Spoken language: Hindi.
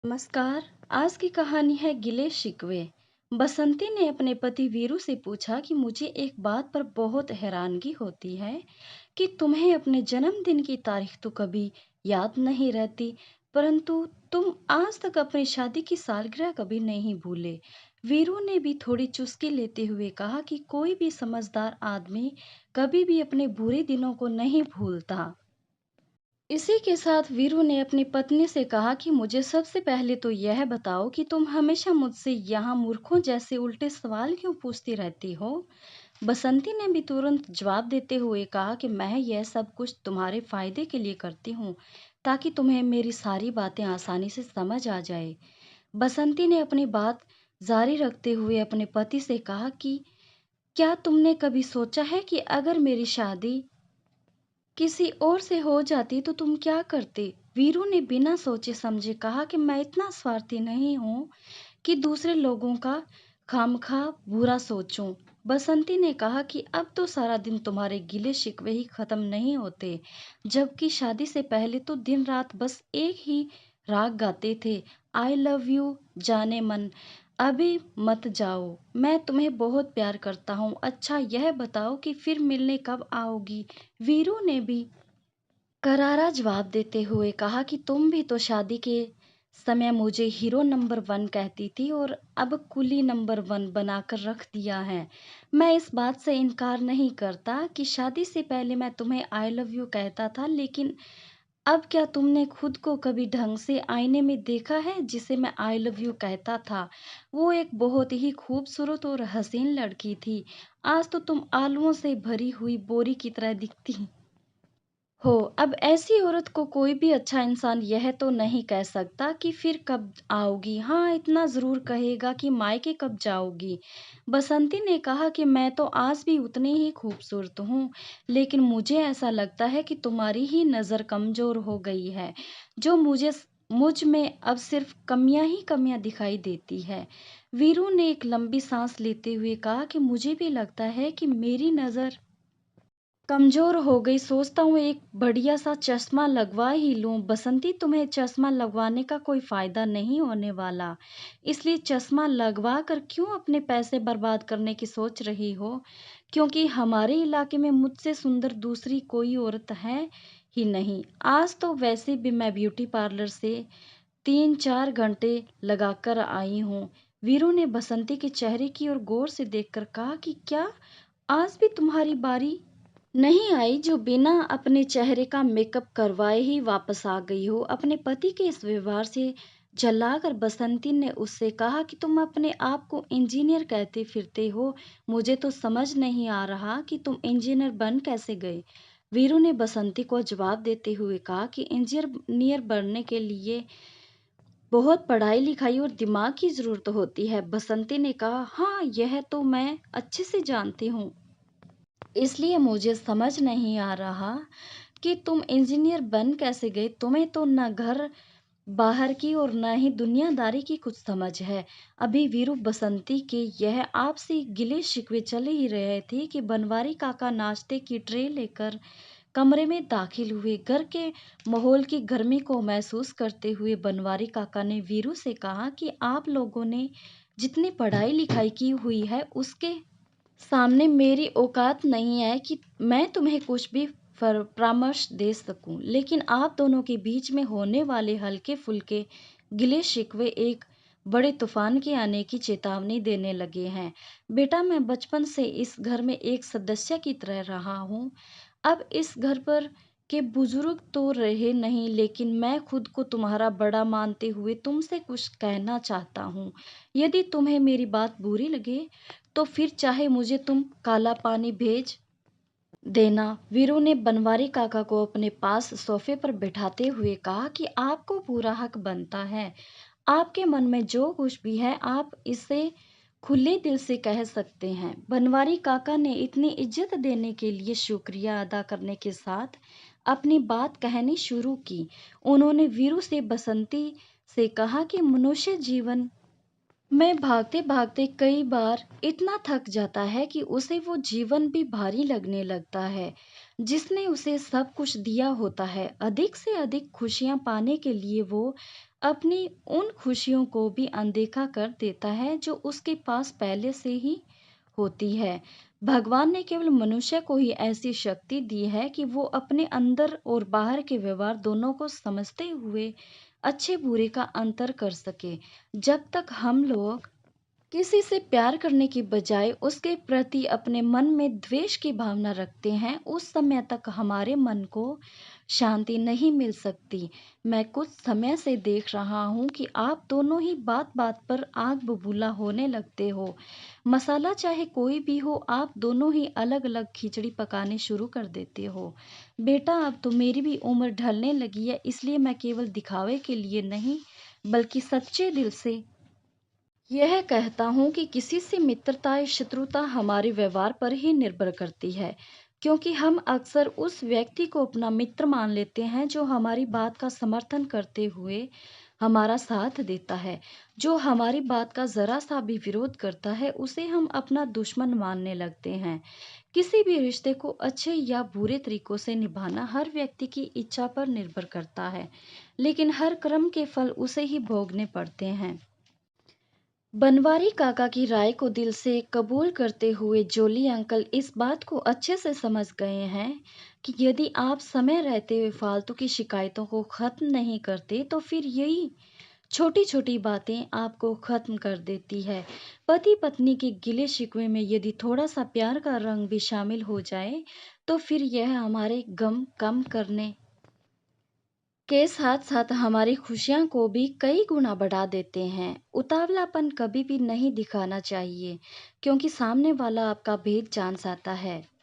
नमस्कार। आज की कहानी है गिले शिकवे। बसंती ने अपने पति वीरू से पूछा कि मुझे एक बात पर बहुत हैरानगी होती है कि तुम्हें अपने जन्मदिन की तारीख तो कभी याद नहीं रहती, परंतु तुम आज तक अपनी शादी की सालगिरह कभी नहीं भूले। वीरू ने भी थोड़ी चुस्की लेते हुए कहा कि कोई भी समझदार आदमी कभी भी अपने बुरे दिनों को नहीं भूलता। इसी के साथ वीरू ने अपनी पत्नी से कहा कि मुझे सबसे पहले तो यह बताओ कि तुम हमेशा मुझसे यहाँ मूर्खों जैसे उल्टे सवाल क्यों पूछती रहती हो। बसंती ने भी तुरंत जवाब देते हुए कहा कि मैं यह सब कुछ तुम्हारे फायदे के लिए करती हूँ, ताकि तुम्हें मेरी सारी बातें आसानी से समझ आ जाए। बसंती ने अपनी बात जारी रखते हुए अपने पति से कहा कि क्या तुमने कभी सोचा है कि अगर मेरी शादी किसी और से हो जाती तो तुम क्या करते? वीरू ने बिना सोचे समझे कहा कि मैं इतना स्वार्थी नहीं हूँ कि दूसरे लोगों का खामखा बुरा सोचूं। बसंती ने कहा कि अब तो सारा दिन तुम्हारे गिले शिकवे ही खत्म नहीं होते, जबकि शादी से पहले तो दिन रात बस एक ही राग गाते थे, आई लव यू जाने मन। अभी मत जाओ, मैं तुम्हें बहुत प्यार करता हूँ। अच्छा यह बताओ कि फिर मिलने कब आओगी? वीरू ने भी करारा जवाब देते हुए कहा कि तुम भी तो शादी के समय मुझे हीरो नंबर वन कहती थी और अब कुली नंबर वन बनाकर रख दिया है। मैं इस बात से इनकार नहीं करता कि शादी से पहले मैं तुम्हें आई लव यू कहता था, लेकिन अब क्या तुमने खुद को कभी ढंग से आईने में देखा है जिसे मैं आई लव यू कहता था? वो एक बहुत ही खूबसूरत और हसीन लड़की थी। आज तो तुम आलुओं से भरी हुई बोरी की तरह दिखती हो। अब ऐसी औरत को कोई भी अच्छा इंसान यह तो नहीं कह सकता कि फिर कब आओगी। हाँ, इतना ज़रूर कहेगा कि मायके कब जाओगी। बसंती ने कहा कि मैं तो आज भी उतनी ही खूबसूरत हूँ, लेकिन मुझे ऐसा लगता है कि तुम्हारी ही नज़र कमज़ोर हो गई है, जो मुझ में अब सिर्फ कमियां ही कमियां दिखाई देती है। वीरू ने एक लंबी सांस लेते हुए कहा कि मुझे भी लगता है कि मेरी नज़र कमजोर हो गई, सोचता हूँ एक बढ़िया सा चश्मा लगवा ही लूं। बसंती, तुम्हें चश्मा लगवाने का कोई फायदा नहीं होने वाला, इसलिए चश्मा लगवा कर क्यों अपने पैसे बर्बाद करने की सोच रही हो? क्योंकि हमारे इलाके में मुझसे सुंदर दूसरी कोई औरत है ही नहीं। आज तो वैसे भी मैं ब्यूटी पार्लर से 3-4 घंटे लगाकर आई हूँ। वीरू ने बसंती के चेहरे की ओर गौर से देखकर कहा कि क्या आज भी तुम्हारी बारी नहीं आई जो बिना अपने चेहरे का मेकअप करवाए ही वापस आ गई हो? अपने पति के इस व्यवहार से जलाकर बसंती ने उससे कहा कि तुम अपने आप को इंजीनियर कहते फिरते हो। मुझे तो समझ नहीं आ रहा कि तुम इंजीनियर बन कैसे गए। वीरू ने बसंती को जवाब देते हुए कहा कि इंजीनियर बनने के लिए बहुत पढ़ाई लिखाई और दिमाग की जरूरत होती है। बसंती ने कहा, हाँ यह तो मैं अच्छे से जानती हूँ, इसलिए मुझे समझ नहीं आ रहा कि तुम इंजीनियर बन कैसे गए। तुम्हें तो न घर बाहर की और न ही दुनियादारी की कुछ समझ है। अभी वीरू बसंती के यह आपसी गिले शिकवे चले ही रहे थे कि बनवारी काका नाश्ते की ट्रे लेकर कमरे में दाखिल हुए। घर के माहौल की गर्मी को महसूस करते हुए बनवारी काका ने वीरू से कहा कि आप लोगों ने जितनी पढ़ाई लिखाई की हुई है उसके सामने मेरी औकात नहीं है कि मैं तुम्हें कुछ भी परामर्श दे सकूं, लेकिन आप दोनों के बीच में होने वाले हल्के फुल्के गिले शिकवे एक बड़े तूफान के आने की चेतावनी देने लगे हैं। बेटा, मैं बचपन से इस घर में एक सदस्य की तरह रहा हूँ। अब इस घर पर के बुजुर्ग तो रहे नहीं, लेकिन मैं खुद को तुम्हारा बड़ा मानते हुए तुमसे कुछ कहना चाहता हूँ। यदि तुम्हें मेरी बात बुरी लगे तो फिर चाहे मुझे तुम काला पानी भेज देना। वीरू ने बनवारी काका को अपने पास सोफे पर बिठाते हुए कहा कि आपको पूरा हक बनता है। आपके मन में जो कुछ भी है आप इसे खुले दिल से कह सकते हैं। बनवारी काका ने इतनी इज्जत देने के लिए शुक्रिया अदा करने के साथ अपनी बात कहनी शुरू की। उन्होंने वीरू से बसंती से कहा कि मनुष्य जीवन मैं भागते भागते कई बार इतना थक जाता है कि उसे वो जीवन भी भारी लगने लगता है जिसने उसे सब कुछ दिया होता है। अधिक से अधिक खुशियां पाने के लिए वो अपनी उन खुशियों को भी अनदेखा कर देता है जो उसके पास पहले से ही होती है। भगवान ने केवल मनुष्य को ही ऐसी शक्ति दी है कि वो अपने अंदर और बाहर के व्यवहार दोनों को समझते हुए अच्छे बुरे का अंतर कर सके। जब तक हम लोग किसी से प्यार करने की बजाय उसके प्रति अपने मन में द्वेष की भावना रखते हैं, उस समय तक हमारे मन को शांति नहीं मिल सकती। मैं कुछ समय से देख रहा हूँ कि आप दोनों ही बात-बात पर आग बबूला होने लगते हो। मसाला चाहे कोई भी हो, आप दोनों ही अलग-अलग खिचड़ी पकाने शुरू कर देते हो। बेटा, अब तो मेरी भी उम्र ढलने लगी है, इसलिए मैं केवल दिखावे के लिए नहीं, बल्कि सच्चे दिल से यह कहता हूँ कि किसी से मित्रता या शत्रुता हमारे व्यवहार पर ही निर्भर करती है, क्योंकि हम अक्सर उस व्यक्ति को अपना मित्र मान लेते हैं जो हमारी बात का समर्थन करते हुए हमारा साथ देता है। जो हमारी बात का जरा सा भी विरोध करता है, उसे हम अपना दुश्मन मानने लगते हैं। किसी भी रिश्ते को अच्छे या बुरे तरीकों से निभाना हर व्यक्ति की इच्छा पर निर्भर करता है, लेकिन हर कर्म के फल उसे ही भोगने पड़ते हैं। बनवारी काका की राय को दिल से कबूल करते हुए जोली अंकल इस बात को अच्छे से समझ गए हैं कि यदि आप समय रहते हुए फालतू की शिकायतों को खत्म नहीं करते तो फिर यही छोटी छोटी बातें आपको खत्म कर देती है। पति पत्नी के गिले शिकवे में यदि थोड़ा सा प्यार का रंग भी शामिल हो जाए तो फिर यह हमारे गम कम करने के साथ-साथ हमारी खुशियाँ को भी कई गुना बढ़ा देते हैं। उतावलापन कभी भी नहीं दिखाना चाहिए, क्योंकि सामने वाला आपका भेद जान जाता है।